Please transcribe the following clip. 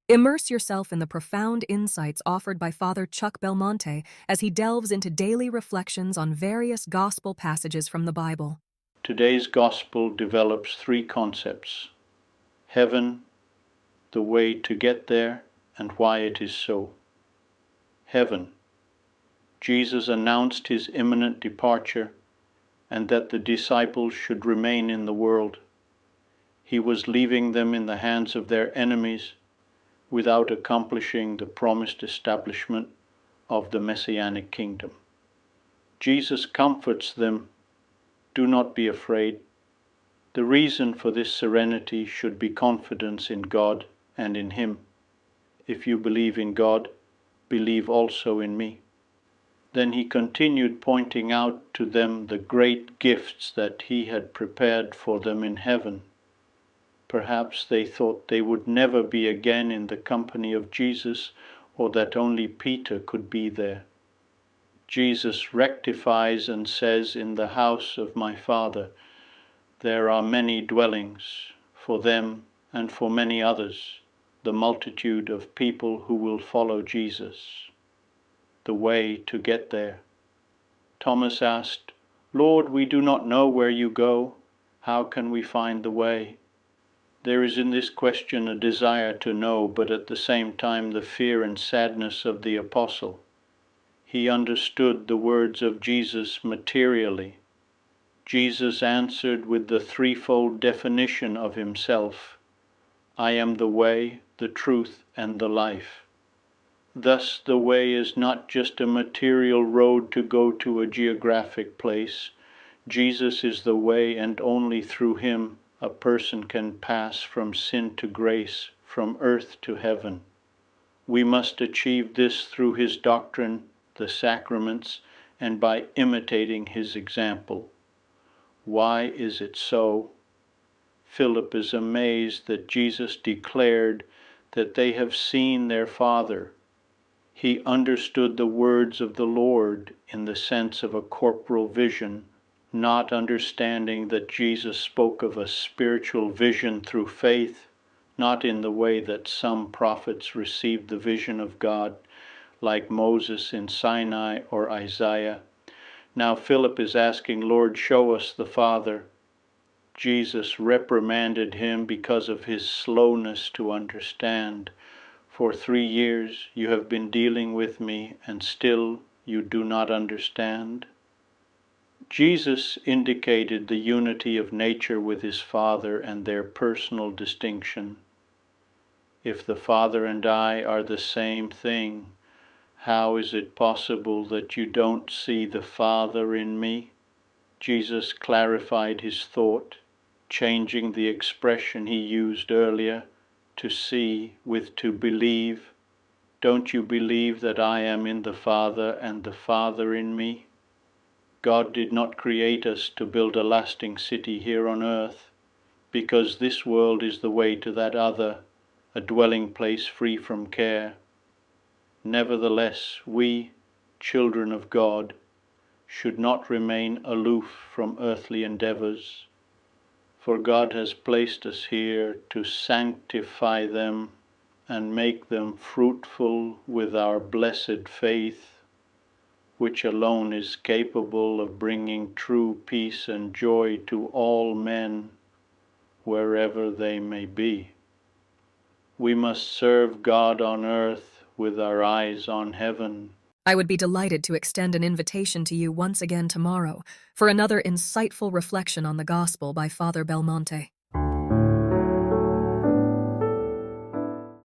Immerse yourself in the profound insights offered by Father Chuck Belmonte as he delves into daily reflections on various gospel passages from the Bible. Today's gospel develops three concepts: heaven, the way to get there, and why it is so. Heaven. Jesus announced his imminent departure and that the disciples should remain in the world. He was leaving them in the hands of their enemies without accomplishing the promised establishment of the Messianic Kingdom. Jesus comforts them. Do not be afraid. The reason for this serenity should be confidence in God and in Him. If you believe in God, believe also in me. Then he continued pointing out to them the great gifts that he had prepared for them in heaven. Perhaps they thought they would never be again in the company of Jesus, or that only Peter could be there. Jesus rectifies and says, "In the house of my Father there are many dwellings, for them and for many others, the multitude of people who will follow Jesus." The way to get there. Thomas asked, "Lord, we do not know where you go. How can we find the way?" There is in this question a desire to know, but at the same time the fear and sadness of the apostle. He understood the words of Jesus materially. Jesus answered with the threefold definition of himself: "I am the way, the truth, and the life." Thus the way is not just a material road to go to a geographic place. Jesus is the way, and only through him a person can pass from sin to grace, from earth to heaven. We must achieve this through his doctrine, the sacraments, and by imitating his example. Why is it so? Philip is amazed that Jesus declared that they have seen their Father. He understood the words of the Lord in the sense of a corporal vision, not understanding that Jesus spoke of a spiritual vision through faith, not in the way that some prophets received the vision of God, like Moses in Sinai or Isaiah. Now Philip is asking, "Lord, show us the Father." Jesus reprimanded him because of his slowness to understand. "For 3 years you have been dealing with me, and still you do not understand?" Jesus indicated the unity of nature with his Father and their personal distinction. If the Father and I are the same thing, how is it possible that you don't see the Father in me? Jesus clarified his thought, changing the expression he used earlier, to see with to believe. Don't you believe that I am in the Father and the Father in me? God did not create us to build a lasting city here on earth, because this world is the way to that other, a dwelling place free from care. Nevertheless, we, children of God, should not remain aloof from earthly endeavors, for God has placed us here to sanctify them and make them fruitful with our blessed faith, which alone is capable of bringing true peace and joy to all men, wherever they may be. We must serve God on earth with our eyes on heaven. I would be delighted to extend an invitation to you once again tomorrow for another insightful reflection on the Gospel by Father Belmonte.